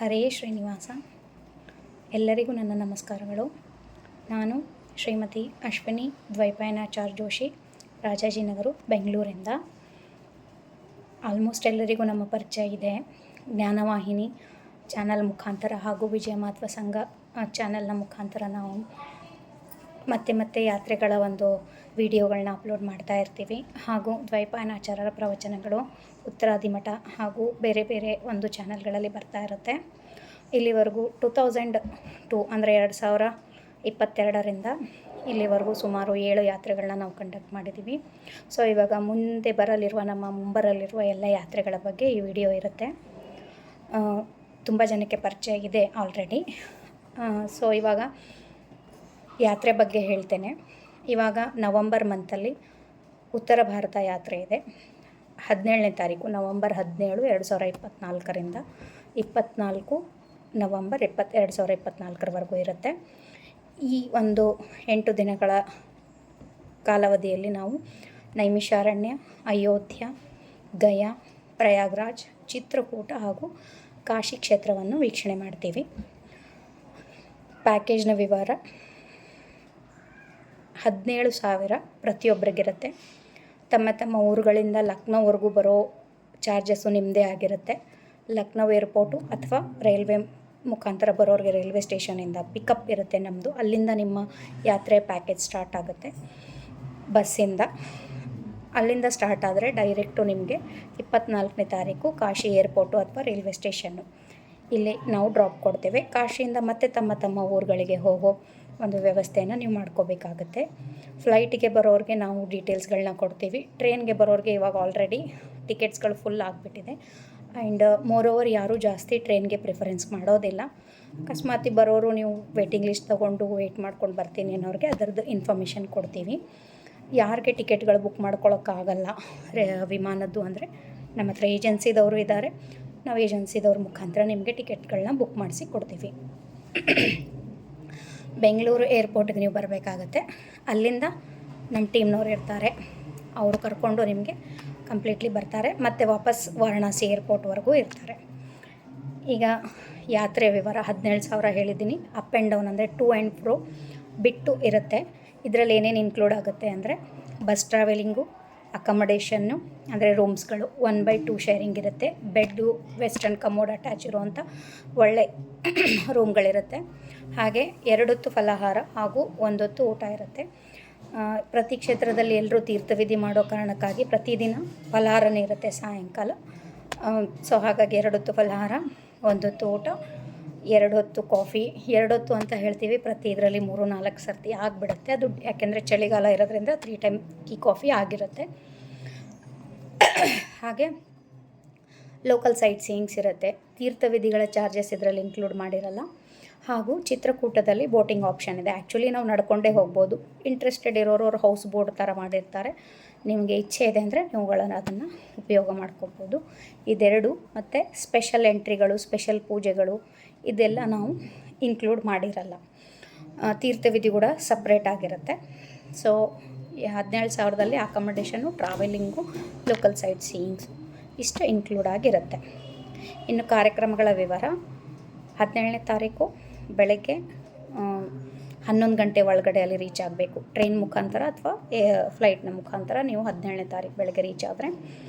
ಹರೇ ಶ್ರೀನಿವಾಸ. ಎಲ್ಲರಿಗೂ ನನ್ನ ನಮಸ್ಕಾರಗಳು. ನಾನು ಶ್ರೀಮತಿ ಅಶ್ವಿನಿ ದ್ವೈಪಾಯನಾಚಾರ್ಯ ಜೋಶಿ, ರಾಜಾಜಿನಗರ, ಬೆಂಗಳೂರಿಂದ. ಆಲ್ಮೋಸ್ಟ್ ಎಲ್ಲರಿಗೂ ನಮ್ಮ ಪರಿಚಯ ಇದೆ. ಜ್ಞಾನವಾಹಿನಿ ಚಾನಲ್ ಮುಖಾಂತರ ಹಾಗೂ ವಿಜಯ ಮಹಾತ್ವ ಸಂಘ ಚಾನಲ್ನ ಮುಖಾಂತರ ನಾವು ಮತ್ತೆ ಯಾತ್ರೆಗಳ ಒಂದು ವಿಡಿಯೋಗಳನ್ನ ಅಪ್ಲೋಡ್ ಮಾಡ್ತಾ ಇರ್ತೀವಿ. ಹಾಗೂ ದ್ವೈಪಾಯನಾಚಾರ್ಯರ ಪ್ರವಚನಗಳು ಉತ್ತರಾದಿಮಠ ಹಾಗೂ ಬೇರೆ ಒಂದು ಚಾನಲ್ಗಳಲ್ಲಿ ಬರ್ತಾ ಇರುತ್ತೆ. ಇಲ್ಲಿವರೆಗೂ 2002 ಅಂದರೆ 2022ರಿಂದ ಇಲ್ಲಿವರೆಗೂ ಸುಮಾರು 7 ಯಾತ್ರೆಗಳನ್ನ ನಾವು ಕಂಡಕ್ಟ್ ಮಾಡಿದ್ದೀವಿ. ಸೊ ಇವಾಗ ಮುಂಬರಲಿರುವ ಎಲ್ಲ ಯಾತ್ರೆಗಳ ಬಗ್ಗೆ ಈ ವಿಡಿಯೋ ಇರುತ್ತೆ. ತುಂಬ ಜನಕ್ಕೆ ಪರಿಚಯ ಇದೆ ಆಲ್ರೆಡಿ. ಸೊ ಇವಾಗ ಯಾತ್ರೆ ಬಗ್ಗೆ ಹೇಳ್ತೇನೆ. ಇವಾಗ ನವಂಬರ್ ಮಂತಲ್ಲಿ ಉತ್ತರ ಭಾರತ ಯಾತ್ರೆ ಇದೆ. 17ನೇ ತಾರೀಕು ನವಂಬರ್ 17, 2024ರಿಂದ 24 ನವಂಬರ್ 2024ರವರೆಗೂ ಇರುತ್ತೆ. ಈ ಒಂದು 8 ದಿನಗಳ ಕಾಲಾವಧಿಯಲ್ಲಿ ನಾವು ನೈಮಿಷಾರಣ್ಯ, ಅಯೋಧ್ಯ, ಗಯಾ, ಪ್ರಯಾಗ್ರಾಜ್, ಚಿತ್ರಕೂಟ ಹಾಗೂ ಕಾಶಿ ಕ್ಷೇತ್ರವನ್ನು ವೀಕ್ಷಣೆ ಮಾಡ್ತೀವಿ. ಪ್ಯಾಕೇಜ್ನ ವಿವರ 17,000 ಪ್ರತಿಯೊಬ್ಬರಿಗಿರುತ್ತೆ. ತಮ್ಮ ಊರುಗಳಿಂದ ಲಕ್ನೋವರೆಗೂ ಬರೋ ಚಾರ್ಜಸ್ಸು ನಿಮ್ಮದೇ ಆಗಿರುತ್ತೆ. ಲಕ್ನೋ ಏರ್ಪೋರ್ಟು ಅಥವಾ ರೈಲ್ವೆ ಮುಖಾಂತರ ಬರೋರಿಗೆ ರೈಲ್ವೆ ಸ್ಟೇಷನಿಂದ ಪಿಕಪ್ ಇರುತ್ತೆ ನಮ್ಮದು. ಅಲ್ಲಿಂದ ನಿಮ್ಮ ಯಾತ್ರೆ ಪ್ಯಾಕೇಜ್ ಸ್ಟಾರ್ಟ್ ಆಗುತ್ತೆ ಬಸ್ಸಿಂದ. ಅಲ್ಲಿಂದ ಸ್ಟಾರ್ಟ್ ಆದರೆ ಡೈರೆಕ್ಟು ನಿಮಗೆ 24ನೇ ತಾರೀಕು ಕಾಶಿ ಏರ್ಪೋರ್ಟು ಅಥವಾ ರೈಲ್ವೆ ಸ್ಟೇಷನ್ನು ಇಲ್ಲಿ ನಾವು ಡ್ರಾಪ್ ಕೊಡ್ತೇವೆ. ಕಾಶಿಯಿಂದ ಮತ್ತೆ ತಮ್ಮ ಊರುಗಳಿಗೆ ಹೋಗೋ ಒಂದು ವ್ಯವಸ್ಥೆಯನ್ನು ನೀವು ಮಾಡ್ಕೋಬೇಕಾಗತ್ತೆ. ಫ್ಲೈಟಿಗೆ ಬರೋರಿಗೆ ನಾವು ಡೀಟೇಲ್ಸ್ಗಳನ್ನ ಕೊಡ್ತೀವಿ. ಟ್ರೈನ್ಗೆ ಬರೋರಿಗೆ ಇವಾಗ ಆಲ್ರೆಡಿ ಟಿಕೆಟ್ಸ್ಗಳು ಫುಲ್ ಆಗಿಬಿಟ್ಟಿದೆ. ಆ್ಯಂಡ್ ಮೋರೋವರ್ ಯಾರೂ ಜಾಸ್ತಿ ಟ್ರೈನ್ಗೆ ಪ್ರಿಫರೆನ್ಸ್ ಮಾಡೋದಿಲ್ಲ. ಅಕಸ್ಮಾತ್ ಬರೋರು ನೀವು ವೇಟಿಂಗ್ ಲಿಸ್ಟ್ ತೊಗೊಂಡು ವೆಯ್ಟ್ ಮಾಡ್ಕೊಂಡು ಬರ್ತೀನಿ ಅನ್ನೋರಿಗೆ ಅದರದ್ದು ಇನ್ಫಾರ್ಮೇಷನ್ ಕೊಡ್ತೀವಿ. ಯಾರಿಗೆ ಟಿಕೆಟ್ಗಳು ಬುಕ್ ಮಾಡ್ಕೊಳ್ಳೋಕ್ಕಾಗಲ್ಲ ವಿಮಾನದ್ದು ಅಂದರೆ ನಮ್ಮ ಹತ್ರ ಏಜೆನ್ಸಿದವರು ಇದ್ದಾರೆ. ನಾವು ಏಜೆನ್ಸಿದವ್ರ ಮುಖಾಂತರ ನಿಮಗೆ ಟಿಕೆಟ್ಗಳನ್ನ ಬುಕ್ ಮಾಡಿಸಿ ಕೊಡ್ತೀವಿ. ಬೆಂಗಳೂರು ಏರ್ಪೋರ್ಟ್ಗೆ ನೀವು ಬರಬೇಕಾಗತ್ತೆ. ಅಲ್ಲಿಂದ ನಮ್ಮ ಟೀಮ್ನವ್ರು ಇರ್ತಾರೆ, ಅವರು ಕರ್ಕೊಂಡು ನಿಮಗೆ ಕಂಪ್ಲೀಟ್ಲಿ ಬರ್ತಾರೆ. ಮತ್ತು ವಾಪಸ್ ವಾರಣಾಸಿ ಏರ್ಪೋರ್ಟ್ವರೆಗೂ ಇರ್ತಾರೆ. ಈಗ ಯಾತ್ರೆ ವಿವರ 17,000 ಹೇಳಿದ್ದೀನಿ. ಅಪ್ ಆ್ಯಂಡ್ ಡೌನ್ ಅಂದರೆ ಟು ಆ್ಯಂಡ್ ಫ್ರೋ ಬಿಟ್ಟು ಇರುತ್ತೆ. ಇದರಲ್ಲಿ ಏನೇನು ಇನ್ಕ್ಲೂಡ್ ಆಗುತ್ತೆ ಅಂದರೆ ಬಸ್ ಟ್ರಾವೆಲಿಂಗು, ಅಕಮಡೇಷನ್ನು ಅಂದರೆ ರೂಮ್ಸ್ಗಳು 1/2 ಶೇರಿಂಗ್ ಇರುತ್ತೆ. ಬೆಡ್ಡು ವೆಸ್ಟರ್ನ್ ಕಮೋಡ್ ಅಟ್ಯಾಚ್ ಇರುವಂಥ ಒಳ್ಳೆ ರೂಮ್ಗಳಿರುತ್ತೆ. ಹಾಗೆ 2 ಹೊತ್ತು ಫಲಾಹಾರ ಹಾಗೂ 1 ಹೊತ್ತು ಊಟ ಇರುತ್ತೆ. ಪ್ರತಿ ಕ್ಷೇತ್ರದಲ್ಲಿ ಎಲ್ಲರೂ ತೀರ್ಥವಿಧಿ ಮಾಡೋ ಕಾರಣಕ್ಕಾಗಿ ಪ್ರತಿದಿನ ಫಲಾಹಾರನೇ ಇರುತ್ತೆ ಸಾಯಂಕಾಲ. ಸೊ ಹಾಗಾಗಿ 2 ಹೊತ್ತು ಫಲಾಹಾರ, 1 ಹೊತ್ತು ಊಟ, 2 ಹೊತ್ತು ಕಾಫಿ. 2 ಹೊತ್ತು ಅಂತ ಹೇಳ್ತೀವಿ, ಪ್ರತಿ ಇದರಲ್ಲಿ 3-4 ಸರ್ತಿ ಆಗಿಬಿಡುತ್ತೆ. ಅದು ಯಾಕೆಂದರೆ ಚಳಿಗಾಲ ಇರೋದ್ರಿಂದ 3 ಟೈಮ್ ಟೀ ಕಾಫಿ ಆಗಿರುತ್ತೆ. ಹಾಗೆ ಲೋಕಲ್ ಸೈಟ್ ಸೀಯಿಂಗ್ಸ್ ಇರುತ್ತೆ. ತೀರ್ಥವಿಧಿಗಳ ಚಾರ್ಜಸ್ ಇದರಲ್ಲಿ ಇನ್ಕ್ಲೂಡ್ ಮಾಡಿರಲ್ಲ. ಹಾಗೂ ಚಿತ್ರಕೂಟದಲ್ಲಿ ಬೋಟಿಂಗ್ ಆಪ್ಷನ್ ಇದೆ. ಆ್ಯಕ್ಚುಲಿ ನಾವು ನಡ್ಕೊಂಡೇ ಹೋಗ್ಬೋದು. ಇಂಟ್ರೆಸ್ಟೆಡ್ ಇರೋರು ಅವ್ರು ಹೌಸ್ ಬೋಟ್ ಥರ ಮಾಡಿರ್ತಾರೆ. ನಿಮಗೆ ಇಚ್ಛೆ ಇದೆ ಅಂದರೆ ನೀವುಗಳನ್ನು ಅದನ್ನು ಉಪಯೋಗ ಮಾಡ್ಕೋಬೋದು. ಇದೆರಡು ಮತ್ತು ಸ್ಪೆಷಲ್ ಎಂಟ್ರಿಗಳು, ಸ್ಪೆಷಲ್ ಪೂಜೆಗಳು ಇದೆಲ್ಲ ನಾವು ಇನ್ಕ್ಲೂಡ್ ಮಾಡಿರಲ್ಲ. ತೀರ್ಥವಿಧಿ ಕೂಡ ಸಪ್ರೇಟ್ ಆಗಿರುತ್ತೆ. ಸೊ 17,000ದಲ್ಲಿ accommodation, travelling, local sightseeings ಇಷ್ಟು ಇನ್ಕ್ಲೂಡ್ ಆಗಿರುತ್ತೆ. ಇನ್ನು ಕಾರ್ಯಕ್ರಮಗಳ ವಿವರ 17ನೇ ತಾರೀಕು ಬೆಳಗ್ಗೆ 11 ಗಂಟೆ ಒಳಗಡೆ ಅಲ್ಲಿ ರೀಚ್ ಆಗಬೇಕು. ಟ್ರೈನ್ ಮುಖಾಂತರ ಅಥವಾ ಫ್ಲೈಟ್ನ ಮುಖಾಂತರ ನೀವು 17ನೇ ತಾರೀಕು ಬೆಳಗ್ಗೆ ರೀಚ್ ಆದರೆ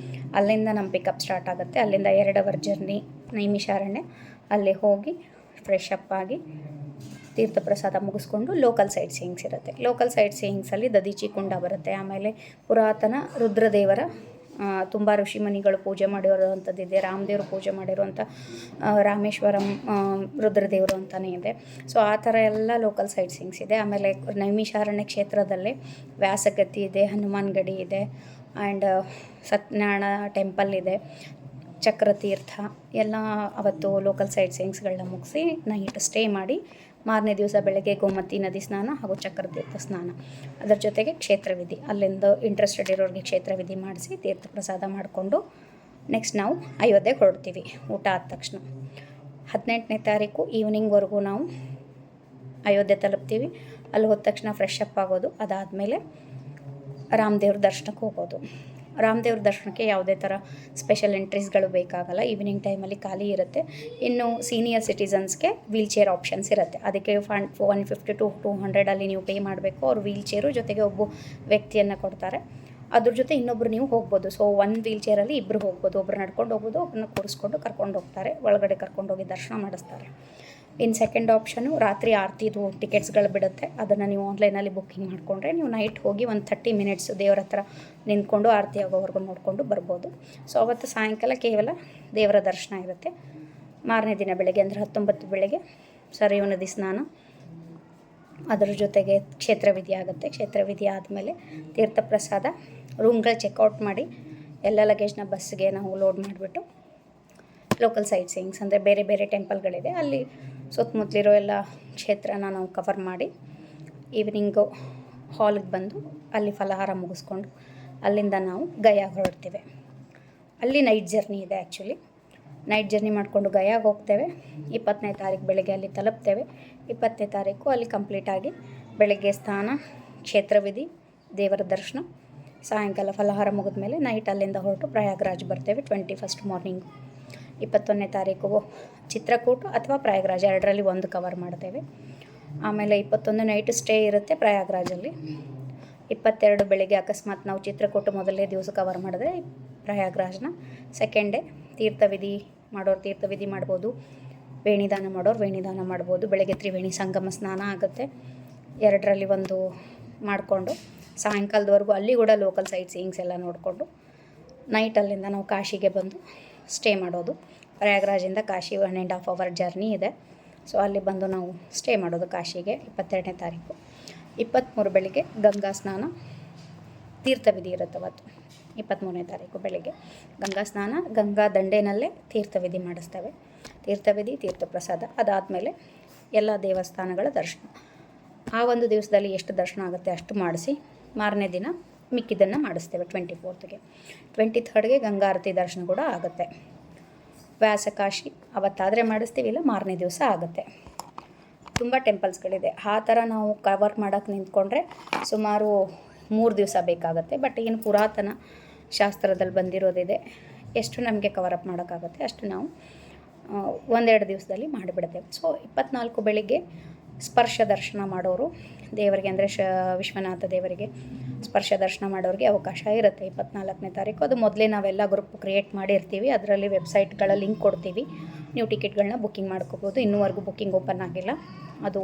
ಅಲ್ಲಿಂದ ನಮ್ಮ ಪಿಕಪ್ ಸ್ಟಾರ್ಟ್ ಆಗುತ್ತೆ. ಅಲ್ಲಿಂದ 2 ಅವರ್ ಜರ್ನಿ ನೈಮಿಷಾರಣ್ಯ. ಅಲ್ಲಿ ಹೋಗಿ ಫ್ರೆಶ್ ಅಪ್ ಆಗಿ ತೀರ್ಥ ಪ್ರಸಾದ ಮುಗಿಸ್ಕೊಂಡು ಲೋಕಲ್ ಸೈಟ್ ಸೀಯಿಂಗ್ಸ್ ಇರುತ್ತೆ. ಲೋಕಲ್ ಸೈಟ್ ಸೀಯಿಂಗ್ಸಲ್ಲಿ ದದೀಚಿ ಕುಂಡ ಬರುತ್ತೆ. ಆಮೇಲೆ ಪುರಾತನ ರುದ್ರದೇವರ ತುಂಬ ಋಷಿಮುನಿಗಳು ಪೂಜೆ ಮಾಡಿರುವಂಥದ್ದಿದೆ. ರಾಮದೇವರು ಪೂಜೆ ಮಾಡಿರುವಂಥ ರಾಮೇಶ್ವರಂ ರುದ್ರದೇವರು ಅಂತಲೇ ಇದೆ. ಸೊ ಆ ಥರ ಎಲ್ಲ ಲೋಕಲ್ ಸೈಟ್ ಸೀಯಿಂಗ್ಸ್ ಇದೆ. ಆಮೇಲೆ ನೈಮಿಷಾರಣ್ಯ ಕ್ಷೇತ್ರದಲ್ಲೇ ವ್ಯಾಸಗತಿ ಇದೆ, ಹನುಮಾನ್ ಗಡಿ ಇದೆ, ಆ್ಯಂಡ್ ಸತ್ಯನಾರಾಯಣ ಟೆಂಪಲ್ ಇದೆ, ಚಕ್ರತೀರ್ಥ ಎಲ್ಲ ಅವತ್ತು ಲೋಕಲ್ ಸೈಟ್ ಸೀಯಿಂಗ್ಸ್ಗಳನ್ನ ಮುಗಿಸಿ ನೈಟ್ ಸ್ಟೇ ಮಾಡಿ ಮಾರನೇ ದಿವಸ ಬೆಳಗ್ಗೆ ಗೋಮತಿ ನದಿ ಸ್ನಾನ ಹಾಗೂ ಚಕ್ರತೀರ್ಥ ಸ್ನಾನ, ಅದರ ಜೊತೆಗೆ ಕ್ಷೇತ್ರವಿಧಿ. ಅಲ್ಲಿಂದ ಇಂಟ್ರೆಸ್ಟೆಡ್ ಇರೋರಿಗೆ ಕ್ಷೇತ್ರವಿಧಿ ಮಾಡಿಸಿ ತೀರ್ಥ ಪ್ರಸಾದ ಮಾಡಿಕೊಂಡು ನೆಕ್ಸ್ಟ್ ನಾವು ಅಯೋಧ್ಯೆಗೆ ಹೊರಡ್ತೀವಿ ಊಟ ಆದ ತಕ್ಷಣ. 18ನೇ ತಾರೀಕು ಈವ್ನಿಂಗ್ವರೆಗೂ ನಾವು ಅಯೋಧ್ಯೆ ತಲುಪ್ತೀವಿ. ಅಲ್ಲಿ ಹೋದ ತಕ್ಷಣ ಫ್ರೆಶ್ ಅಪ್ ಆಗೋದು, ಅದಾದಮೇಲೆ ರಾಮದೇವ್ರ ದರ್ಶನಕ್ಕೆ ಹೋಗೋದು. ರಾಮದೇವ್ರ ದರ್ಶನಕ್ಕೆ ಯಾವುದೇ ಥರ ಸ್ಪೆಷಲ್ ಎಂಟ್ರೀಸ್ಗಳು ಬೇಕಾಗಲ್ಲ. ಈವ್ನಿಂಗ್ ಟೈಮಲ್ಲಿ ಖಾಲಿ ಇರುತ್ತೆ. ಇನ್ನು ಸೀನಿಯರ್ ಸಿಟಿಸನ್ಸ್ಗೆ ವೀಲ್ ಚೇರ್ ಆಪ್ಷನ್ಸ್ ಇರುತ್ತೆ. ಅದಕ್ಕೆ 150 to 200 ನೀವು ಪೇ ಮಾಡಬೇಕು. ಅವ್ರು ವೀಲ್ ಚೇರು ಜೊತೆಗೆ ಒಬ್ಬ ವ್ಯಕ್ತಿಯನ್ನು ಕೊಡ್ತಾರೆ. ಅದ್ರ ಜೊತೆ ಇನ್ನೊಬ್ರು ನೀವು ಹೋಗ್ಬೋದು. ಸೊ ಒಂದು ವೀಲ್ ಚೇರಲ್ಲಿ ಇಬ್ಬರು ಹೋಗ್ಬೋದು. ಒಬ್ರು ನಡ್ಕೊಂಡು ಹೋಗ್ಬೋದು, ಒಬ್ಬರನ್ನ ಕೂರಿಸ್ಕೊಂಡು ಕರ್ಕೊಂಡು ಹೋಗ್ತಾರೆ, ಒಳಗಡೆ ಕರ್ಕೊಂಡೋಗಿ ದರ್ಶನ ಮಾಡಿಸ್ತಾರೆ. ಇನ್ನು ಸೆಕೆಂಡ್ ಆಪ್ಷನು ರಾತ್ರಿ ಆರತಿದು ಟಿಕೆಟ್ಸ್ಗಳು ಬಿಡುತ್ತೆ. ಅದನ್ನು ನೀವು ಆನ್ಲೈನಲ್ಲಿ ಬುಕ್ಕಿಂಗ್ ಮಾಡಿಕೊಂಡ್ರೆ ನೀವು ನೈಟ್ ಹೋಗಿ ಒಂದು 30 ಮಿನಿಟ್ಸ್ ದೇವ್ರ ಹತ್ರ ನಿಂತ್ಕೊಂಡು ಆರತಿ ಆಗೋವರೆಗೂ ನೋಡಿಕೊಂಡು ಬರ್ಬೋದು. ಸೊ ಅವತ್ತು ಸಾಯಂಕಾಲ ಕೇವಲ ದೇವರ ದರ್ಶನ ಇರುತ್ತೆ. ಮಾರನೇ ದಿನ ಬೆಳಗ್ಗೆ ಅಂದರೆ 19 ಬೆಳಗ್ಗೆ ಸರಿಯು ನದಿ ಸ್ನಾನ, ಅದರ ಜೊತೆಗೆ ಕ್ಷೇತ್ರವಿಧಿ ಆಗುತ್ತೆ. ಕ್ಷೇತ್ರವಿಧಿ ಆದಮೇಲೆ ತೀರ್ಥ ಪ್ರಸಾದ, ರೂಮ್ಗಳು ಚೆಕ್ಔಟ್ ಮಾಡಿ ಎಲ್ಲ ಲಗೇಜ್ನ ಬಸ್ಗೆ ನಾವು ಲೋಡ್ ಮಾಡಿಬಿಟ್ಟು ಲೋಕಲ್ ಸೈಟ್ ಸೀಯಿಂಗ್ಸ್ ಅಂದರೆ ಬೇರೆ ಬೇರೆ ಟೆಂಪಲ್ಗಳಿದೆ ಅಲ್ಲಿ ಸುತ್ತಮುತ್ತಲಿರೋ ಎಲ್ಲ ಕ್ಷೇತ್ರನ ನಾವು ಕವರ್ ಮಾಡಿ ಈವ್ನಿಂಗು ಹಾಲಿಗೆ ಬಂದು ಅಲ್ಲಿ ಫಲಹಾರ ಮುಗಿಸ್ಕೊಂಡು ಅಲ್ಲಿಂದ ನಾವು ಗಯಾಗೆ ಹೊರಡ್ತೇವೆ. ಅಲ್ಲಿ ನೈಟ್ ಜರ್ನಿ ಇದೆ. ಆ್ಯಕ್ಚುಲಿ ನೈಟ್ ಜರ್ನಿ ಮಾಡಿಕೊಂಡು ಗಯಾಗೆ ಹೋಗ್ತೇವೆ. 20ನೇ ತಾರೀಕು ಬೆಳಗ್ಗೆ ಅಲ್ಲಿ ತಲುಪ್ತೇವೆ. 20ನೇ ತಾರೀಕು ಅಲ್ಲಿ ಕಂಪ್ಲೀಟಾಗಿ ಬೆಳಗ್ಗೆ ಸ್ನಾನ, ಕ್ಷೇತ್ರವಿಧಿ, ದೇವರ ದರ್ಶನ, ಸಾಯಂಕಾಲ ಫಲಹಾರ ಮುಗಿದ ಮೇಲೆ ನೈಟ್ ಅಲ್ಲಿಂದ ಹೊರಟು ಪ್ರಯಾಗ್ರಾಜ್ ಬರ್ತೇವೆ 21st ಮಾರ್ನಿಂಗು. 21ನೇ ತಾರೀಕು ಚಿತ್ರಕೂಟ ಅಥವಾ ಪ್ರಯಾಗ್ರಾಜ್ ಎರಡರಲ್ಲಿ ಒಂದು ಕವರ್ ಮಾಡ್ತೇವೆ. ಆಮೇಲೆ 21 ನೈಟ್ ಸ್ಟೇ ಇರುತ್ತೆ ಪ್ರಯಾಗ್ರಾಜಲ್ಲಿ. 22 ಬೆಳಗ್ಗೆ ಅಕಸ್ಮಾತ್ ನಾವು ಚಿತ್ರಕೂಟ ಮೊದಲನೇ ದಿವಸ ಕವರ್ ಮಾಡಿದ್ರೆ ಪ್ರಯಾಗ್ರಾಜ್ನ ಸೆಕೆಂಡ್ ಡೇ ತೀರ್ಥವಿಧಿ ಮಾಡೋರು ತೀರ್ಥವಿಧಿ ಮಾಡ್ಬೋದು, ವೇಣಿದಾನ ಮಾಡೋರು ವೇಣಿದಾನ ಮಾಡ್ಬೋದು. ಬೆಳಗ್ಗೆ ತ್ರಿವೇಣಿ ಸಂಗಮ ಸ್ನಾನ ಆಗುತ್ತೆ. ಎರಡರಲ್ಲಿ ಒಂದು ಮಾಡಿಕೊಂಡು ಸಾಯಂಕಾಲದವರೆಗೂ ಅಲ್ಲಿ ಕೂಡ ಲೋಕಲ್ ಸೈಟ್ ಸೀಯಿಂಗ್ಸ್ ಎಲ್ಲ ನೋಡಿಕೊಂಡು ನೈಟ್ ಅಲ್ಲಿಂದ ನಾವು ಕಾಶಿಗೆ ಬಂದು ಸ್ಟೇ ಮಾಡೋದು. ಪ್ರಯಾಗ್ರಾಜಿಂದ ಕಾಶಿ 1.5 hour ಜರ್ನಿ ಇದೆ. ಸೊ ಅಲ್ಲಿ ಬಂದು ನಾವು ಸ್ಟೇ ಮಾಡೋದು ಕಾಶಿಗೆ 22ನೇ ತಾರೀಕು. 23 ಬೆಳಿಗ್ಗೆ ಗಂಗಾ ಸ್ನಾನ, ತೀರ್ಥವಿಧಿ ಇರುತ್ತೆ ಅವತ್ತು. 23ನೇ ತಾರೀಕು ಬೆಳಿಗ್ಗೆ ಗಂಗಾ ಸ್ನಾನ, ಗಂಗಾ ದಂಡೆನಲ್ಲೇ ತೀರ್ಥವಿಧಿ ಮಾಡಿಸ್ತೇವೆ. ತೀರ್ಥವಿಧಿ, ತೀರ್ಥ ಪ್ರಸಾದ, ಅದಾದಮೇಲೆ ಎಲ್ಲ ದೇವಸ್ಥಾನಗಳ ದರ್ಶನ. ಆ ಒಂದು ದಿವಸದಲ್ಲಿ ಎಷ್ಟು ದರ್ಶನ ಆಗುತ್ತೆ ಅಷ್ಟು ಮಾಡಿಸಿ ಮಾರನೇ ದಿನ ಮಿಕ್ಕಿದ್ದನ್ನು ಮಾಡಿಸ್ತೇವೆ 24th. 23rd ಗಂಗಾ ಆರತಿ ದರ್ಶನ ಕೂಡ ಆಗುತ್ತೆ. ವ್ಯಾಸಕಾಶಿ ಅವತ್ತಾದರೆ ಮಾಡಿಸ್ತೀವಿ, ಇಲ್ಲ ಮಾರನೇ ದಿವಸ ಆಗುತ್ತೆ. ತುಂಬ ಟೆಂಪಲ್ಸ್ಗಳಿದೆ. ಆ ಥರ ನಾವು ಕವರ್ ಮಾಡೋಕ್ಕೆ ನಿಂತ್ಕೊಂಡ್ರೆ ಸುಮಾರು 3 ದಿವಸ ಬೇಕಾಗುತ್ತೆ. ಬಟ್ ಏನು ಪುರಾತನ ಶಾಸ್ತ್ರದಲ್ಲಿ ಬಂದಿರೋದಿದೆ, ಎಷ್ಟು ನಮಗೆ ಕವರಪ್ ಮಾಡೋಕ್ಕಾಗುತ್ತೆ ಅಷ್ಟು ನಾವು 1-2 ದಿವಸದಲ್ಲಿ ಮಾಡಿಬಿಡ್ತೇವೆ. ಸೊ 24 ಬೆಳಿಗ್ಗೆ ಸ್ಪರ್ಶ ದರ್ಶನ ಮಾಡೋರು ದೇವರಿಗೆ ಅಂದರೆ ವಿಶ್ವನಾಥ ದೇವರಿಗೆ ಸ್ಪರ್ಶ ದರ್ಶನ ಮಾಡೋರಿಗೆ ಅವಕಾಶ ಇರುತ್ತೆ 24ನೇ ತಾರೀಕು. ಅದು ಮೊದಲೇ ನಾವೆಲ್ಲ ಗ್ರೂಪ್ ಕ್ರಿಯೇಟ್ ಮಾಡಿರ್ತೀವಿ. ಅದರಲ್ಲಿ ವೆಬ್ಸೈಟ್ಗಳ ಲಿಂಕ್ ಕೊಡ್ತೀವಿ. ನೀವು ಟಿಕೆಟ್ಗಳನ್ನ ಬುಕ್ಕಿಂಗ್ ಮಾಡ್ಕೋಬೋದು. ಇನ್ನೂವರೆಗೂ ಬುಕ್ಕಿಂಗ್ ಓಪನ್ ಆಗಿಲ್ಲ. ಅದು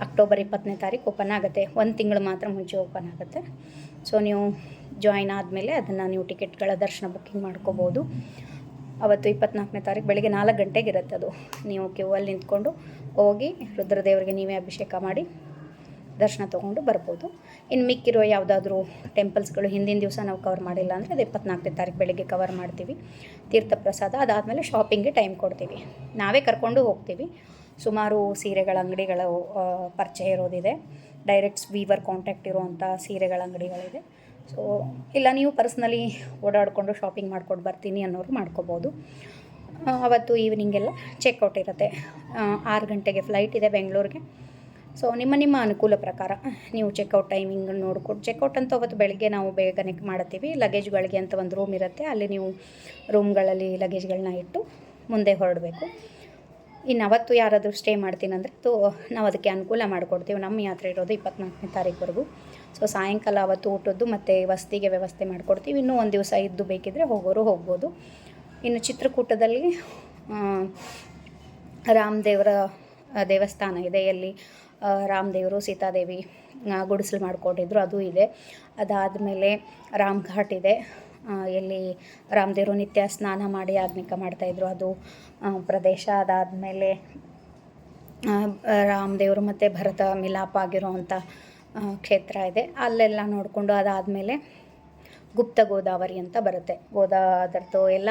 ಅಕ್ಟೋಬರ್ 20ನೇ ತಾರೀಕು ಓಪನ್ ಆಗುತ್ತೆ. 1 ತಿಂಗಳು ಮಾತ್ರ ಮುಂಚೆ ಓಪನ್ ಆಗುತ್ತೆ. ಸೊ ನೀವು ಜಾಯ್ನ್ ಆದಮೇಲೆ ಅದನ್ನು ನೀವು ಟಿಕೆಟ್ಗಳ ದರ್ಶನ ಬುಕ್ಕಿಂಗ್ ಮಾಡ್ಕೋಬೋದು. ಅವತ್ತು 24ನೇ ತಾರೀಕು ಬೆಳಗ್ಗೆ 4 ಗಂಟೆಗೆ ಇರುತ್ತೆ ಅದು. ನೀವು ಕ್ಯೂವಲ್ಲಿ ನಿಂತ್ಕೊಂಡು ಹೋಗಿ ರುದ್ರದೇವರಿಗೆ ನೀವೇ ಅಭಿಷೇಕ ಮಾಡಿ ದರ್ಶನ ತೊಗೊಂಡು ಬರ್ಬೋದು. ಇನ್ನು ಮಿಕ್ಕಿರೋ ಯಾವುದಾದ್ರೂ ಟೆಂಪಲ್ಸ್ಗಳು ಹಿಂದಿನ ದಿವಸ ನಾವು ಕವರ್ ಮಾಡಿಲ್ಲ ಅಂದರೆ ಅದು 24ನೇ ತಾರೀಕು ಬೆಳಗ್ಗೆ ಕವರ್ ಮಾಡ್ತೀವಿ. ತೀರ್ಥ ಪ್ರಸಾದ ಅದಾದಮೇಲೆ ಶಾಪಿಂಗ್ಗೆ ಟೈಮ್ ಕೊಡ್ತೀವಿ. ನಾವೇ ಕರ್ಕೊಂಡು ಹೋಗ್ತೀವಿ. ಸುಮಾರು ಸೀರೆಗಳ ಅಂಗಡಿಗಳು ಪರಿಚಯ ಇರೋದಿದೆ. ಡೈರೆಕ್ಟ್ ವೀವರ್ ಕಾಂಟ್ಯಾಕ್ಟ್ ಇರುವಂಥ ಸೀರೆಗಳ ಅಂಗಡಿಗಳಿದೆ. ಸೊ ಇಲ್ಲ ನೀವು ಪರ್ಸ್ನಲಿ ಓಡಾಡಿಕೊಂಡು ಶಾಪಿಂಗ್ ಮಾಡ್ಕೊಂಡು ಬರ್ತೀನಿ ಅನ್ನೋರು ಮಾಡ್ಕೋಬೋದು. ಅವತ್ತು ಈವ್ನಿಂಗೆಲ್ಲ ಚೆಕ್ಔಟ್ ಇರುತ್ತೆ. 6 ಗಂಟೆಗೆ ಫ್ಲೈಟ್ ಇದೆ ಬೆಂಗಳೂರಿಗೆ. ಸೊ ನಿಮ್ಮ ಅನುಕೂಲ ಪ್ರಕಾರ ನೀವು ಚೆಕ್ಔಟ್ ಟೈಮಿಂಗ್ ನೋಡ್ಕೊಂಡು ಚೆಕ್ಔಟ್ ಅಂತ ಅವತ್ತು ಬೆಳಗ್ಗೆ ನಾವು ಬೇಗನೆ ಮಾಡ್ತೀವಿ. ಲಗೇಜ್ಗಳಿಗೆ ಅಂತ ಒಂದು ರೂಮ್ ಇರುತ್ತೆ. ಅಲ್ಲಿ ನೀವು ರೂಮ್ಗಳಲ್ಲಿ ಲಗೇಜ್ಗಳನ್ನ ಇಟ್ಟು ಮುಂದೆ ಹೊರಡಬೇಕು. ಇನ್ನು ಅವತ್ತು ಯಾರಾದರೂ ಸ್ಟೇ ಮಾಡ್ತೀನಂದರೆ ನಾವು ಅದಕ್ಕೆ ಅನುಕೂಲ ಮಾಡಿಕೊಡ್ತೀವಿ. ನಮ್ಮ ಯಾತ್ರೆ ಇರೋದು 24ನೇ ತಾರೀಕುವರೆಗೂ. ಸೊ ಸಾಯಂಕಾಲ ಅವತ್ತು ಊಟದ್ದು ಮತ್ತು ವಸತಿಗೆ ವ್ಯವಸ್ಥೆ ಮಾಡಿಕೊಡ್ತೀವಿ. ಇನ್ನೂ ಒಂದು ದಿವಸ ಇದ್ದು ಬೇಕಿದ್ದರೆ ಹೋಗೋರು ಹೋಗ್ಬೋದು. ಇನ್ನು ಚಿತ್ರಕೂಟದಲ್ಲಿ ರಾಮದೇವರ ದೇವಸ್ಥಾನ ಇದೆ. ಎಲ್ಲಿ ರಾಮದೇವರು ಸೀತಾದೇವಿ ಗುಡಿಸಲು ಮಾಡ್ಕೊಂಡಿದ್ರು, ಅದು ಇದೆ. ಅದಾದಮೇಲೆ ರಾಮ್ ಘಾಟ್ ಇದೆ, ಎಲ್ಲಿ ರಾಮದೇವರು ನಿತ್ಯ ಸ್ನಾನ ಮಾಡಿ ಆತ್ಮಿಕ ಮಾಡ್ತಾಯಿದ್ರು, ಅದು ಪ್ರದೇಶ. ಅದಾದಮೇಲೆ ರಾಮದೇವರು ಮತ್ತು ಭರತ ಮಿಲಾಪ ಆಗಿರೋವಂಥ ಕ್ಷೇತ್ರ ಇದೆ. ಅಲ್ಲೆಲ್ಲ ನೋಡಿಕೊಂಡು ಅದಾದಮೇಲೆ ಗುಪ್ತ ಗೋದಾವರಿ ಅಂತ ಬರುತ್ತೆ. ಅದರದ್ದು ಎಲ್ಲ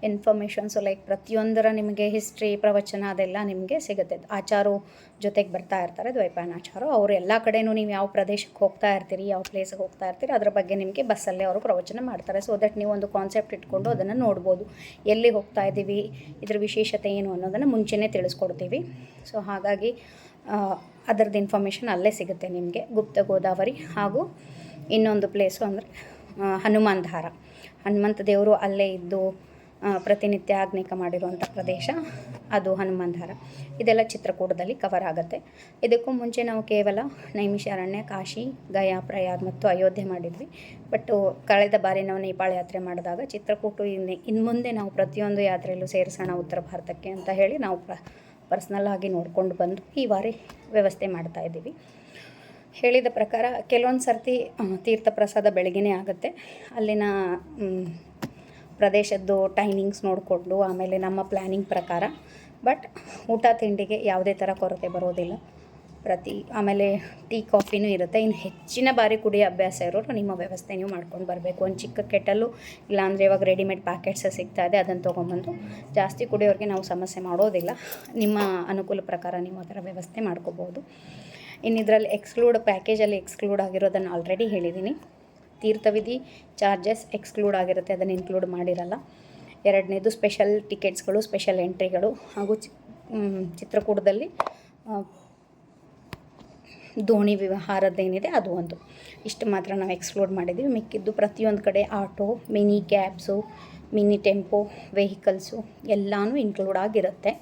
ಇನ್ಫಾರ್ಮೇಷನ್ಸು ಲೈಕ್ ಪ್ರತಿಯೊಂದರ ನಿಮಗೆ ಹಿಸ್ಟ್ರಿ ಪ್ರವಚನ ಅದೆಲ್ಲ ನಿಮಗೆ ಸಿಗುತ್ತೆ. ಆಚಾರು ಜೊತೆಗೆ ಬರ್ತಾ ಇರ್ತಾರೆ, ದ್ವೈಪಾಯನಾಚಾರು. ಅವರು ಎಲ್ಲ ಕಡೆಯೂ ನೀವು ಯಾವ ಪ್ರದೇಶಕ್ಕೆ ಹೋಗ್ತಾ ಇರ್ತೀರಿ, ಯಾವ ಪ್ಲೇಸಿಗೆ ಹೋಗ್ತಾ ಇರ್ತೀರಿ, ಅದರ ಬಗ್ಗೆ ನಿಮಗೆ ಬಸ್ಸಲ್ಲೇ ಅವರು ಪ್ರವಚನ ಮಾಡ್ತಾರೆ. ಸೊ ದಟ್ ನೀವು ಒಂದು ಕಾನ್ಸೆಪ್ಟ್ ಇಟ್ಕೊಂಡು ಅದನ್ನು ನೋಡ್ಬೋದು. ಎಲ್ಲಿ ಹೋಗ್ತಾ ಇದ್ದೀವಿ, ಇದ್ರ ವಿಶೇಷತೆ ಏನು ಅನ್ನೋದನ್ನು ಮುಂಚೆನೇ ತಿಳಿಸ್ಕೊಡ್ತೀವಿ. ಸೊ ಹಾಗಾಗಿ ಅದರದ್ದು ಇನ್ಫಾರ್ಮೇಷನ್ ಅಲ್ಲೇ ಸಿಗುತ್ತೆ ನಿಮಗೆ. ಗುಪ್ತ ಗೋದಾವರಿ ಹಾಗೂ ಇನ್ನೊಂದು ಪ್ಲೇಸು ಅಂದರೆ ಹನುಮಾನ್ ಧಾರ. ಹನುಮಂತ ದೇವರು ಅಲ್ಲೇ ಇದ್ದು ಪ್ರತಿನಿತ್ಯ ಆಗ್ನೇಕ ಮಾಡಿರುವಂಥ ಪ್ರದೇಶ ಅದು ಹನುಮಂತರ. ಇದೆಲ್ಲ ಚಿತ್ರಕೂಟದಲ್ಲಿ ಕವರ್ ಆಗುತ್ತೆ. ಇದಕ್ಕೂ ಮುಂಚೆ ನಾವು ಕೇವಲ ನೈಮಿಷಾರಣ್ಯ, ಕಾಶಿ, ಗಯಾ, ಪ್ರಯಾಗ್ ಮತ್ತು ಅಯೋಧ್ಯೆ ಮಾಡಿದ್ವಿ. ಬಟ್ ಕಳೆದ ಬಾರಿ ನಾವು ನೇಪಾಳ ಯಾತ್ರೆ ಮಾಡಿದಾಗ ಚಿತ್ರಕೂಟ ಇನ್ನು ಮುಂದೆ ನಾವು ಪ್ರತಿಯೊಂದು ಯಾತ್ರೆಯಲ್ಲೂ ಸೇರಿಸೋಣ ಉತ್ತರ ಭಾರತಕ್ಕೆ ಅಂತ ಹೇಳಿ ನಾವು ಪರ್ಸ್ನಲ್ ಆಗಿ ನೋಡಿಕೊಂಡು ಬಂದು ಈ ಬಾರಿ ವ್ಯವಸ್ಥೆ ಮಾಡ್ತಾಯಿದ್ದೀವಿ. ಹೇಳಿದ ಪ್ರಕಾರ ಕೆಲವೊಂದು ಸರ್ತಿ ತೀರ್ಥ ಪ್ರಸಾದ ಬೆಳಗ್ಗೆನೇ ಆಗುತ್ತೆ. ಅಲ್ಲಿನ ಪ್ರದೇಶದ್ದು ಟೈಮಿಂಗ್ಸ್ ನೋಡಿಕೊಂಡು ಆಮೇಲೆ ನಮ್ಮ ಪ್ಲ್ಯಾನಿಂಗ್ ಪ್ರಕಾರ. ಬಟ್ ಊಟ ತಿಂಡಿಗೆ ಯಾವುದೇ ಥರ ಕೊರತೆ ಬರೋದಿಲ್ಲ. ಆಮೇಲೆ ಟೀ ಕಾಫಿನೂ ಇರುತ್ತೆ. ಇನ್ನು ಹೆಚ್ಚಿನ ಬಾರಿ ಕುಡಿಯೋ ಅಭ್ಯಾಸ ಇರೋರು ನಿಮ್ಮ ವ್ಯವಸ್ಥೆ ನೀವು ಮಾಡ್ಕೊಂಡು ಬರಬೇಕು. ಒಂದು ಚಿಕ್ಕ ಕೆಟಲ್ಲು ಇಲ್ಲಾಂದರೆ ಇವಾಗ ರೆಡಿಮೇಡ್ ಪ್ಯಾಕೆಟ್ಸ್ ಸಿಗ್ತಾ ಇದೆ, ಅದನ್ನು ತೊಗೊಂಬಂದು ಜಾಸ್ತಿ ಕುಡಿಯೋರಿಗೆ ನಾವು ಸಮಸ್ಯೆ ಮಾಡೋದಿಲ್ಲ. ನಿಮ್ಮ ಅನುಕೂಲ ಪ್ರಕಾರ ನೀವು ಆ ಥರ ವ್ಯವಸ್ಥೆ ಮಾಡ್ಕೋಬೋದು. ಇನ್ನು ಇದರಲ್ಲಿ ಪ್ಯಾಕೇಜಲ್ಲಿ ಎಕ್ಸ್ಕ್ಲೂಡ್ ಆಗಿರೋದನ್ನು ಆಲ್ರೆಡಿ ಹೇಳಿದ್ದೀನಿ. ತೀರ್ಥವಿಧಿ ಚಾರ್ಜಸ್ ಎಕ್ಸ್ಕ್ಲೂಡ್ ಆಗಿರುತ್ತೆ, ಅದನ್ನು ಇನ್ಕ್ಲೂಡ್ ಮಾಡಿರಲ್ಲ. ಎರಡನೇದು ಸ್ಪೆಷಲ್ ಟಿಕೆಟ್ಸ್ಗಳು, ಸ್ಪೆಷಲ್ ಎಂಟ್ರಿಗಳು ಹಾಗೂ ಚಿತ್ರಕೂಟದಲ್ಲಿ ದೋಣಿ ವ್ಯವಹಾರದ್ದೇನಿದೆ ಅದು ಒಂದು. ಇಷ್ಟು ಮಾತ್ರ ನಾವು ಎಕ್ಸ್ಕ್ಲೂಡ್ ಮಾಡಿದ್ದೀವಿ. ಮಿಕ್ಕಿದ್ದು ಪ್ರತಿಯೊಂದು ಕಡೆ auto, mini cabs, mini tempo vehicles ಎಲ್ಲನೂ ಇನ್ಕ್ಲೂಡ್ ಆಗಿರುತ್ತೆ.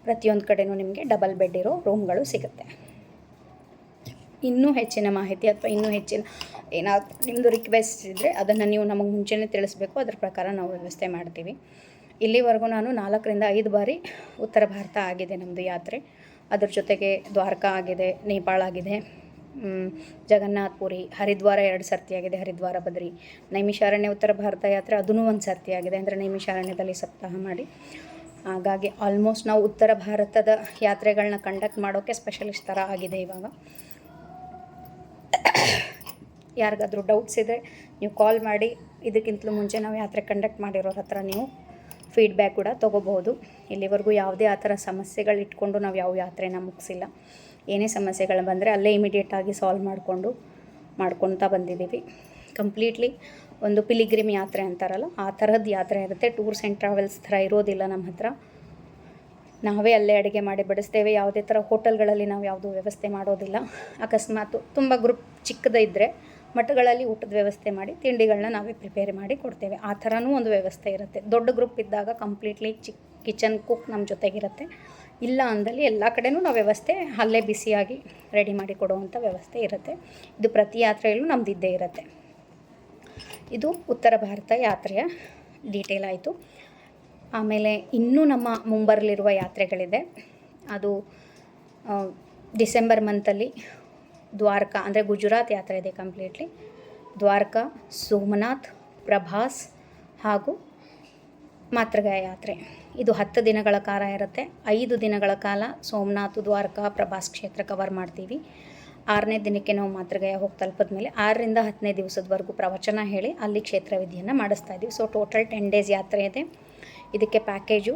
ಪ್ರತಿಯೊಂದು ಕಡೆಯೂ ನಿಮಗೆ ಡಬಲ್ ಬೆಡ್ ಇರೋ ರೂಮ್ಗಳು ಸಿಗುತ್ತೆ. ಇನ್ನೂ ಹೆಚ್ಚಿನ ಮಾಹಿತಿ ಅಥವಾ ಇನ್ನೂ ಹೆಚ್ಚಿನ ಏನಾದರೂ ನಿಮ್ಮದು ರಿಕ್ವೆಸ್ಟ್ ಇದ್ದರೆ ಅದನ್ನು ನೀವು ನಮಗೆ ಮುಂಚೆನೇ ತಿಳಿಸ್ಬೇಕು. ಅದರ ಪ್ರಕಾರ ನಾವು ವ್ಯವಸ್ಥೆ ಮಾಡ್ತೀವಿ. ಇಲ್ಲಿವರೆಗೂ ನಾನು 4ರಿಂದ 5 ಬಾರಿ ಉತ್ತರ ಭಾರತ ಆಗಿದೆ ನಮ್ಮದು ಯಾತ್ರೆ. ಅದ್ರ ಜೊತೆಗೆ ದ್ವಾರಕಾ ಆಗಿದೆ, ನೇಪಾಳ ಆಗಿದೆ, ಜಗನ್ನಾಥ್ ಪುರಿ, ಹರಿದ್ವಾರ 2 ಸರ್ತಿ ಆಗಿದೆ, ಹರಿದ್ವಾರ ಬದ್ರಿ, ನೈಮಿಷಾರಣ್ಯ ಉತ್ತರ ಭಾರತ ಯಾತ್ರೆ ಅದೂ 1 ಸರ್ತಿ ಆಗಿದೆ, ಅಂದರೆ ನೈಮಿಷಾರಣ್ಯದಲ್ಲಿ ಸಪ್ತಾಹ ಮಾಡಿ. ಹಾಗಾಗಿ ಆಲ್ಮೋಸ್ಟ್ ನಾವು ಉತ್ತರ ಭಾರತದ ಯಾತ್ರೆಗಳನ್ನ ಕಂಡಕ್ಟ್ ಮಾಡೋಕ್ಕೆ ಸ್ಪೆಷಲಿಸ್ಟ್ ಥರ ಆಗಿದೆ ಇವಾಗ. ಯಾರಿಗಾದರೂ ಡೌಟ್ಸ್ ಇದ್ದರೆ ನೀವು ಕಾಲ್ ಮಾಡಿ. ಇದಕ್ಕಿಂತಲೂ ಮುಂಚೆ ನಾವು ಯಾತ್ರೆ ಕಂಡಕ್ಟ್ ಮಾಡಿರೋರ ಹತ್ರ ನೀವು ಫೀಡ್ಬ್ಯಾಕ್ ಕೂಡ ತೊಗೋಬೋದು. ಇಲ್ಲಿವರೆಗೂ ಯಾವುದೇ ಆ ಥರ ಸಮಸ್ಯೆಗಳು ಇಟ್ಕೊಂಡು ನಾವು ಯಾವ ಯಾತ್ರೆನ ಮುಗಿಸಿಲ್ಲ. ಏನೇ ಸಮಸ್ಯೆಗಳು ಬಂದರೆ ಅಲ್ಲೇ ಇಮಿಡಿಯೇಟಾಗಿ ಸಾಲ್ವ್ ಮಾಡ್ಕೊತಾ ಬಂದಿದ್ದೀವಿ. ಕಂಪ್ಲೀಟ್ಲಿ ಒಂದು ಪಿಲಿಗ್ರಿಮ್ ಯಾತ್ರೆ ಅಂತಾರಲ್ಲ ಆ ಥರದ್ದು ಯಾತ್ರೆ ಇರುತ್ತೆ. ಟೂರ್ಸ್ ಆ್ಯಂಡ್ ಟ್ರಾವೆಲ್ಸ್ ಥರ ಇರೋದಿಲ್ಲ ನಮ್ಮ ಹತ್ರ. ನಾವೇ ಅಲ್ಲೇ ಅಡುಗೆ ಮಾಡಿ ಬಡಿಸ್ತೇವೆ. ಯಾವುದೇ ಥರ ಹೋಟೆಲ್ಗಳಲ್ಲಿ ನಾವು ಯಾವುದೂ ವ್ಯವಸ್ಥೆ ಮಾಡೋದಿಲ್ಲ. ಅಕಸ್ಮಾತು ತುಂಬ ಗ್ರೂಪ್ ಚಿಕ್ಕದಿದ್ದರೆ ಮಠಗಳಲ್ಲಿ ಊಟದ ವ್ಯವಸ್ಥೆ ಮಾಡಿ ತಿಂಡಿಗಳನ್ನ ನಾವೇ ಪ್ರಿಪೇರ್ ಮಾಡಿ ಕೊಡ್ತೇವೆ. ಆ ಥರನೂ ಒಂದು ವ್ಯವಸ್ಥೆ ಇರುತ್ತೆ. ದೊಡ್ಡ ಗ್ರೂಪ್ ಇದ್ದಾಗ ಕಂಪ್ಲೀಟ್ಲಿ ಕಿಚನ್ ಕುಕ್ ನಮ್ಮ ಜೊತೆಗಿರುತ್ತೆ. ಇಲ್ಲ ಅಂದಲ್ಲಿ ಎಲ್ಲ ಕಡೆನೂ ನಾವು ವ್ಯವಸ್ಥೆ ಅಲ್ಲೇ ಬಿಸಿಯಾಗಿ ರೆಡಿ ಮಾಡಿ ಕೊಡುವಂಥ ವ್ಯವಸ್ಥೆ ಇರುತ್ತೆ. ಇದು ಪ್ರತಿ ಯಾತ್ರೆಯಲ್ಲೂ ನಮ್ದು ಇದ್ದೇ ಇರುತ್ತೆ. ಇದು ಉತ್ತರ ಭಾರತ ಯಾತ್ರೆಯ ಡೀಟೇಲ್ ಆಯಿತು. ಆಮೇಲೆ ಇನ್ನೂ ನಮ್ಮ ಮುಂಬರಲಿರುವ ಯಾತ್ರೆಗಳಿದೆ. ಅದು ಡಿಸೆಂಬರ್ ಮಂತಲ್ಲಿ ದ್ವಾರಕಾ ಅಂದರೆ ಗುಜರಾತ್ ಯಾತ್ರೆ ಇದೆ ಕಂಪ್ಲೀಟ್ಲಿ. ದ್ವಾರಕಾ, ಸೋಮನಾಥ್, ಪ್ರಭಾಸ್ ಹಾಗೂ ಮಾತೃಗಯ ಯಾತ್ರೆ. ಇದು 10 ದಿನಗಳ ಕಾಲ ಇರುತ್ತೆ. 5 ದಿನಗಳ ಕಾಲ ಸೋಮನಾಥ್, ದ್ವಾರಕಾ, ಪ್ರಭಾಸ್ ಕ್ಷೇತ್ರ ಕವರ್ ಮಾಡ್ತೀವಿ. 6ನೇ ದಿನಕ್ಕೆ ನಾವು ಮಾತೃಗಯ ಹೋಗಿ ತಲುಪಿದ ಮೇಲೆ 6ರಿಂದ 10ನೇ ದಿವಸದವರೆಗೂ ಪ್ರವಚನ ಹೇಳಿ ಅಲ್ಲಿ ಕ್ಷೇತ್ರ ವಿಧಿಯನ್ನು ಮಾಡಿಸ್ತಾ ಇದ್ದೀವಿ. ಸೊ ಟೋಟಲ್ 10 ಡೇಸ್ ಯಾತ್ರೆ ಇದೆ. ಇದಕ್ಕೆ ಪ್ಯಾಕೇಜು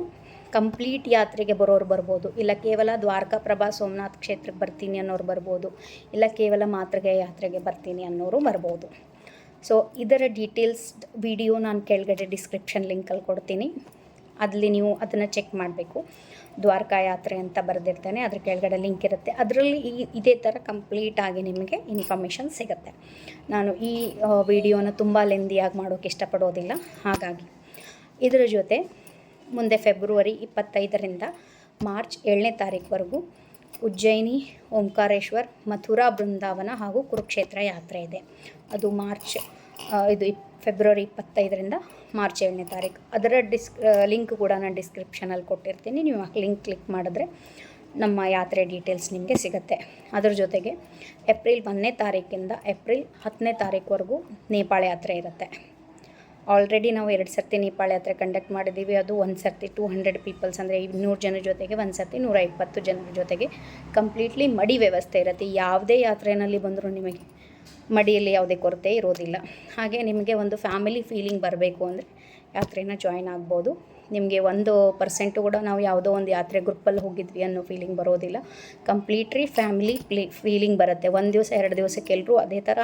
ಕಂಪ್ಲೀಟ್ ಯಾತ್ರೆಗೆ ಬರೋರು ಬರ್ಬೋದು, ಇಲ್ಲ ಕೇವಲ ದ್ವಾರಕಾ, ಪ್ರಭಾಸ್, ಸೋಮನಾಥ್ ಕ್ಷೇತ್ರಕ್ಕೆ ಬರ್ತೀನಿ ಅನ್ನೋರು ಬರ್ಬೋದು, ಇಲ್ಲ ಕೇವಲ ಮಾತೃಗಯ ಯಾತ್ರೆಗೆ ಬರ್ತೀನಿ ಅನ್ನೋರು ಬರ್ಬೋದು. ಸೊ ಇದರ ಡೀಟೇಲ್ಸ್ ವಿಡಿಯೋ ನಾನು ಕೆಳಗಡೆ ಡಿಸ್ಕ್ರಿಪ್ಷನ್ ಲಿಂಕಲ್ಲಿ ಕೊಡ್ತೀನಿ. ಅಲ್ಲಿ ನೀವು ಅದನ್ನು ಚೆಕ್ ಮಾಡಬೇಕು. ದ್ವಾರಕಾ ಯಾತ್ರೆ ಅಂತ ಬರೆದಿರ್ತೇನೆ, ಅದ್ರ ಕೆಳಗಡೆ ಲಿಂಕ್ ಇರುತ್ತೆ. ಅದರಲ್ಲಿ ಇದೇ ಥರ ಕಂಪ್ಲೀಟಾಗಿ ನಿಮಗೆ ಇನ್ಫಾರ್ಮೇಷನ್ ಸಿಗುತ್ತೆ. ನಾನು ಈ ವಿಡಿಯೋನ ತುಂಬ ಲೆಂದಿಯಾಗಿ ಮಾಡೋಕ್ಕೆ ಇಷ್ಟಪಡೋದಿಲ್ಲ. ಹಾಗಾಗಿ ಇದರ ಜೊತೆ ಮುಂದೆ ಫೆಬ್ರವರಿ 25ರಿಂದ ಮಾರ್ಚ್ 7ನೇ ತಾರೀಕುವರೆಗೂ ಉಜ್ಜಯಿನಿ, ಓಂಕಾರೇಶ್ವರ್, ಮಥುರಾ, ಬೃಂದಾವನ ಹಾಗೂ ಕುರುಕ್ಷೇತ್ರ ಯಾತ್ರೆ ಇದೆ. ಅದು ಫೆಬ್ರವರಿ 25ರಿಂದ ಮಾರ್ಚ್ 7ನೇ ತಾರೀಕು. ಅದರ ಲಿಂಕ್ ಕೂಡ ನಾನು ಡಿಸ್ಕ್ರಿಪ್ಷನಲ್ಲಿ ಕೊಟ್ಟಿರ್ತೀನಿ. ನೀವು ಆ ಲಿಂಕ್ ಕ್ಲಿಕ್ ಮಾಡಿದ್ರೆ ನಮ್ಮ ಯಾತ್ರೆ ಡೀಟೇಲ್ಸ್ ನಿಮಗೆ ಸಿಗುತ್ತೆ. ಅದರ ಜೊತೆಗೆ ಏಪ್ರಿಲ್ 1ನೇ ತಾರೀಕಿಂದ ಏಪ್ರಿಲ್ 10ನೇ ತಾರೀಕುವರೆಗೂ ನೇಪಾಳ ಯಾತ್ರೆ ಇರುತ್ತೆ. ಆಲ್ರೆಡಿ ನಾವು 2 ಸರ್ತಿ ನೇಪಾಳ ಯಾತ್ರೆ ಕಂಡಕ್ಟ್ ಮಾಡಿದ್ದೀವಿ. ಅದು ಒಂದು ಸರ್ತಿ 200 ಪೀಪಲ್ಸ್ ಅಂದರೆ 200 ಜನರ ಜೊತೆಗೆ, ಒಂದು ಸರ್ತಿ 120 ಜನರ ಜೊತೆಗೆ ಕಂಪ್ಲೀಟ್ಲಿ ಮಡಿ ವ್ಯವಸ್ಥೆ ಇರುತ್ತೆ. ಯಾವುದೇ ಯಾತ್ರೆಯಲ್ಲಿ ಬಂದರೂ ನಿಮಗೆ ಮಡಿಯಲ್ಲಿ ಯಾವುದೇ ಕೊರತೆ ಇರೋದಿಲ್ಲ. ಹಾಗೆ ನಿಮಗೆ ಒಂದು ಫ್ಯಾಮಿಲಿ ಫೀಲಿಂಗ್ ಬರಬೇಕು ಅಂದರೆ ಯಾತ್ರೆನ ಜಾಯ್ನ್ ಆಗ್ಬೋದು. ನಿಮಗೆ 1% ಕೂಡ ನಾವು ಯಾವುದೋ ಒಂದು ಯಾತ್ರೆ ಗ್ರೂಪಲ್ಲಿ ಹೋಗಿದ್ವಿ ಅನ್ನೋ ಫೀಲಿಂಗ್ ಬರೋದಿಲ್ಲ. ಕಂಪ್ಲೀಟ್ಲಿ ಫ್ಯಾಮಿಲಿ ಫೀಲಿಂಗ್ ಬರುತ್ತೆ. 1 ದಿವಸ 2 ದಿವಸಕ್ಕೆ ಎಲ್ಲರೂ ಅದೇ ಥರ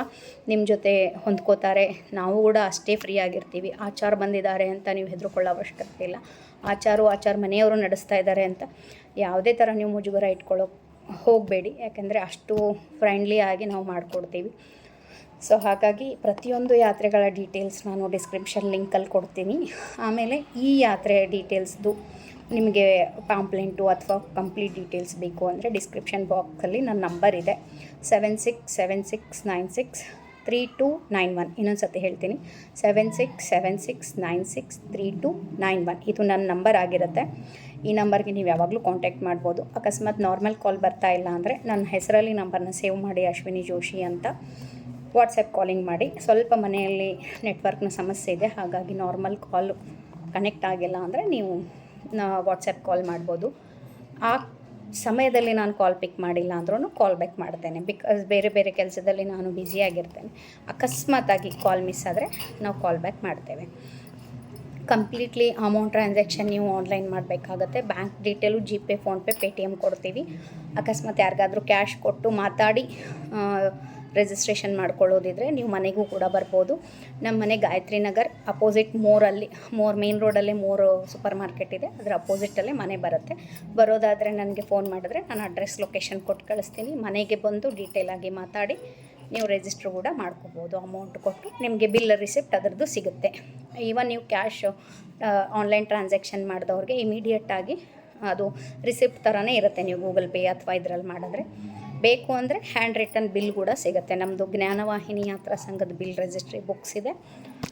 ನಿಮ್ಮ ಜೊತೆ ಹೊಂದ್ಕೋತಾರೆ. ನಾವು ಕೂಡ ಅಷ್ಟೇ ಫ್ರೀ ಆಗಿರ್ತೀವಿ. ಆಚಾರ ಬಂದಿದ್ದಾರೆ ಅಂತ ನೀವು ಹೆದರ್ಕೊಳ್ಳೋ ಅವಶ್ಯಕತೆ ಇಲ್ಲ. ಆಚಾರ ಮನೆಯವರು ನಡೆಸ್ತಾ ಇದ್ದಾರೆ ಅಂತ ಯಾವುದೇ ಥರ ನೀವು ಮುಜುಗರ ಇಟ್ಕೊಳ್ಳೋಕೆ ಹೋಗಬೇಡಿ. ಯಾಕೆಂದರೆ ಅಷ್ಟು ಫ್ರೆಂಡ್ಲಿ ಆಗಿ ನಾವು ಮಾಡಿಕೊಡ್ತೀವಿ. ಸೊ ಹಾಗಾಗಿ ಪ್ರತಿಯೊಂದು ಯಾತ್ರೆಗಳ ಡೀಟೇಲ್ಸ್ ನಾನು ಡಿಸ್ಕ್ರಿಪ್ಷನ್ ಲಿಂಕಲ್ಲಿ ಕೊಡ್ತೀನಿ. ಆಮೇಲೆ ಈ ಯಾತ್ರೆ ಡೀಟೇಲ್ಸ್ದು ನಿಮಗೆ ಪಾಂಪ್ಲೆಂಟು ಅಥವಾ ಕಂಪ್ಲೀಟ್ ಡೀಟೇಲ್ಸ್ ಬೇಕು ಅಂದರೆ ಡಿಸ್ಕ್ರಿಪ್ಷನ್ ಬಾಕ್ಸಲ್ಲಿ ನನ್ನ ನಂಬರ್ ಇದೆ 7676963291. ಇನ್ನೊಂದು ಸತಿ ಹೇಳ್ತೀನಿ 7676963291. ಇದು ನನ್ನ ನಂಬರ್ ಆಗಿರುತ್ತೆ. ಈ ನಂಬರ್ಗೆ ನೀವು ಯಾವಾಗಲೂ ಕಾಂಟ್ಯಾಕ್ಟ್ ಮಾಡ್ಬೋದು. ಅಕಸ್ಮಾತ್ ನಾರ್ಮಲ್ ಕಾಲ್ ಬರ್ತಾ ಇಲ್ಲ ಅಂದರೆ ನನ್ನ ಹೆಸರಲ್ಲಿ ನಂಬರ್ನ ಸೇವ್ ಮಾಡಿ ಅಶ್ವಿನಿ ಜೋಶಿ ಅಂತ ವಾಟ್ಸಪ್ ಕಾಲಿಂಗ್ ಮಾಡಿ. ಸ್ವಲ್ಪ ಮನೆಯಲ್ಲಿ ನೆಟ್ವರ್ಕ್ನ ಸಮಸ್ಯೆ ಇದೆ, ಹಾಗಾಗಿ ನಾರ್ಮಲ್ ಕಾಲ್ ಕನೆಕ್ಟ್ ಆಗಿಲ್ಲ ಅಂದರೆ ನೀವು ವಾಟ್ಸಪ್ ಕಾಲ್ ಮಾಡ್ಬೋದು. ಆ ಸಮಯದಲ್ಲಿ ನಾನು ಕಾಲ್ ಪಿಕ್ ಮಾಡಿಲ್ಲ ಅಂದ್ರೂ ಕಾಲ್ ಬ್ಯಾಕ್ ಮಾಡ್ತೇನೆ. ಬಿಕಾಸ್ ಬೇರೆ ಬೇರೆ ಕೆಲಸದಲ್ಲಿ ನಾನು ಬ್ಯುಸಿಯಾಗಿರ್ತೇನೆ. ಅಕಸ್ಮಾತಾಗಿ ಕಾಲ್ ಮಿಸ್ ಆದರೆ ನಾವು ಕಾಲ್ ಬ್ಯಾಕ್ ಮಾಡ್ತೇವೆ. ಕಂಪ್ಲೀಟ್ಲಿ ಅಮೌಂಟ್ ಟ್ರಾನ್ಸಾಕ್ಷನ್ ನೀವು ಆನ್ಲೈನ್ ಮಾಡಬೇಕಾಗತ್ತೆ. Bank detail GPay, PhonePe, Paytm ಕೊಡ್ತೀವಿ. ಅಕಸ್ಮಾತ್ ಯಾರಿಗಾದರೂ ಕ್ಯಾಶ್ ಕೊಟ್ಟು ಮಾತಾಡಿ ರಿಜಿಸ್ಟ್ರೇಷನ್ ಮಾಡ್ಕೊಳ್ಳೋದಿದ್ರೆ ನೀವು ಮನೆಗೂ ಕೂಡ ಬರ್ಬೋದು. ನಮ್ಮ ಮನೆ ಗಾಯತ್ರಿ ನಗರ್ ಅಪೋಸಿಟ್ ಮೇನ್ ರೋಡಲ್ಲೇ ಸೂಪರ್ ಮಾರ್ಕೆಟ್ ಇದೆ, ಅದರ ಅಪೋಸಿಟಲ್ಲೇ ಮನೆ ಬರುತ್ತೆ. ಬರೋದಾದರೆ ನನಗೆ ಫೋನ್ ಮಾಡಿದ್ರೆ ನಾನು ಅಡ್ರೆಸ್ ಲೊಕೇಶನ್ ಕೊಟ್ಟು ಕಳಿಸ್ತೀನಿ. ಮನೆಗೆ ಬಂದು ಡೀಟೇಲಾಗಿ ಮಾತಾಡಿ ನೀವು ರಿಜಿಸ್ಟ್ರ್ ಕೂಡ ಮಾಡ್ಕೋಬೋದು. ಅಮೌಂಟ್ ಕೊಟ್ಟು ನಿಮಗೆ ಬಿಲ್ ರಿಸಿಪ್ಟ್ ಅದರದ್ದು ಸಿಗುತ್ತೆ. ಈವನ್ ನೀವು ಕ್ಯಾಶ್ ಆನ್ಲೈನ್ ಟ್ರಾನ್ಸಾಕ್ಷನ್ ಮಾಡಿದವ್ರಿಗೆ ಇಮಿಡಿಯೇಟಾಗಿ ಅದು ರಿಸಿಪ್ಟ್ ಥರನೇ ಇರುತ್ತೆ. ನೀವು ಗೂಗಲ್ ಪೇ ಅಥವಾ ಇದರಲ್ಲಿ ಮಾಡಿದ್ರೆ ಬೇಕು ಅಂದರೆ ಹ್ಯಾಂಡ್ ರಿಟನ್ ಬಿಲ್ ಕೂಡ ಸಿಗುತ್ತೆ. ನಮ್ಮದು ಜ್ಞಾನವಾಹಿನಿ ಯಾತ್ರಾ ಸಂಘದ ಬಿಲ್ ರಿಜಿಸ್ಟ್ರಿ ಬುಕ್ಸ್ ಇದೆ,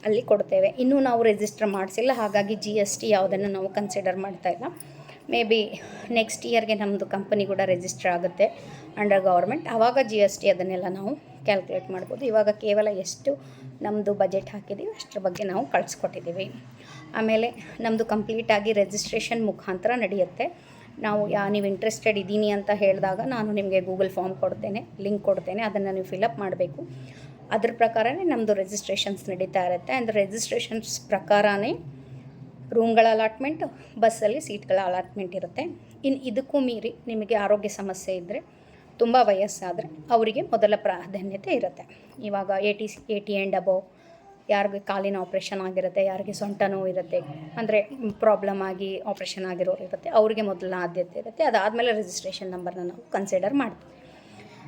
ಅಲ್ಲಿ ಕೊಡ್ತೇವೆ. ಇನ್ನೂ ನಾವು ರಿಜಿಸ್ಟರ್ ಮಾಡಿಸಿಲ್ಲ, ಹಾಗಾಗಿ GST ಯಾವುದನ್ನು ನಾವು ಕನ್ಸಿಡರ್ ಮಾಡ್ತಾಯಿಲ್ಲ. ಮೇ ಬಿ ನೆಕ್ಸ್ಟ್ ಇಯರ್ಗೆ ನಮ್ಮದು ಕಂಪನಿ ಕೂಡ ರಿಜಿಸ್ಟರ್ ಆಗುತ್ತೆ ಅಂಡರ್ ಗೌರ್ಮೆಂಟ್. ಆವಾಗ GST ಅದನ್ನೆಲ್ಲ ನಾವು ಕ್ಯಾಲ್ಕುಲೇಟ್ ಮಾಡ್ಬೋದು. ಇವಾಗ ಕೇವಲ ಎಷ್ಟು ನಮ್ಮದು ಬಜೆಟ್ ಹಾಕಿದ್ದೀವಿ ಅಷ್ಟರ ಬಗ್ಗೆ ನಾವು ಕಳಿಸ್ಕೊಟ್ಟಿದ್ದೀವಿ. ಆಮೇಲೆ ನಮ್ಮದು ಕಂಪ್ಲೀಟಾಗಿ ರಿಜಿಸ್ಟ್ರೇಷನ್ ಮುಖಾಂತರ ನಡೆಯುತ್ತೆ. ನೀವು ಇಂಟ್ರೆಸ್ಟೆಡ್ ಇದ್ದೀನಿ ಅಂತ ಹೇಳಿದಾಗ ನಾನು ನಿಮಗೆ ಗೂಗಲ್ ಫಾರ್ಮ್ ಕೊಡ್ತೇನೆ, ಲಿಂಕ್ ಕೊಡ್ತೇನೆ, ಅದನ್ನು ನೀವು ಫಿಲಪ್ ಮಾಡಬೇಕು. ಅದ್ರ ಪ್ರಕಾರನೇ ನಮ್ಮದು ರಿಜಿಸ್ಟ್ರೇಷನ್ಸ್ ನಡೀತಾ ಇರುತ್ತೆ. ಆ್ಯಂಡ್ ರಿಜಿಸ್ಟ್ರೇಷನ್ಸ್ ಪ್ರಕಾರನೇ ರೂಮ್ಗಳ ಅಲಾಟ್ಮೆಂಟ್, ಬಸ್ಸಲ್ಲಿ ಸೀಟ್ಗಳ ಅಲಾಟ್ಮೆಂಟ್ ಇರುತ್ತೆ. ಇನ್ನು ಇದಕ್ಕೂ ಮೀರಿ ನಿಮಗೆ ಆರೋಗ್ಯ ಸಮಸ್ಯೆ ಇದ್ದರೆ, ತುಂಬ ವಯಸ್ಸಾದರೆ ಅವರಿಗೆ ಮೊದಲ ಪ್ರಾಧಾನ್ಯತೆ ಇರುತ್ತೆ. ಇವಾಗ 80 ಆ್ಯಂಡ್ ಅಬೌವ್, ಯಾರಿಗೆ ಕಾಲಿನ ಆಪ್ರೇಷನ್ ಆಗಿರುತ್ತೆ, ಯಾರಿಗೆ ಸೊಂಟ ನೋವು ಇರುತ್ತೆ, ಅಂದರೆ ಪ್ರಾಬ್ಲಮ್ ಆಗಿ ಆಪ್ರೇಷನ್ ಆಗಿರೋರು ಇರುತ್ತೆ, ಅವರಿಗೆ ಮೊದಲ ಆದ್ಯತೆ ಇರುತ್ತೆ. ಅದಾದಮೇಲೆ ರಿಜಿಸ್ಟ್ರೇಷನ್ ನಂಬರ್ನ ನಾವು ಕನ್ಸಿಡರ್ ಮಾಡ್ತೀವಿ.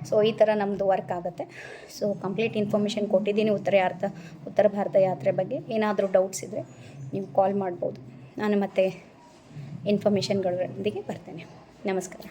ಸೊ ಈ ಥರ ನಮ್ಮದು ವರ್ಕ್ ಆಗುತ್ತೆ. ಸೊ ಕಂಪ್ಲೀಟ್ ಇನ್ಫಾರ್ಮೇಷನ್ ಕೊಟ್ಟಿದ್ದೀನಿ ಉತ್ತರ ಭಾರತ ಯಾತ್ರೆ ಬಗ್ಗೆ. ಏನಾದರೂ ಡೌಟ್ಸ್ ಇದ್ದರೆ ನೀವು ಕಾಲ್ ಮಾಡ್ಬೋದು. ನಾನು ಮತ್ತೆ ಇನ್ಫಾರ್ಮೇಷನ್ಗಳೊಂದಿಗೆ ಬರ್ತೇನೆ. ನಮಸ್ಕಾರ.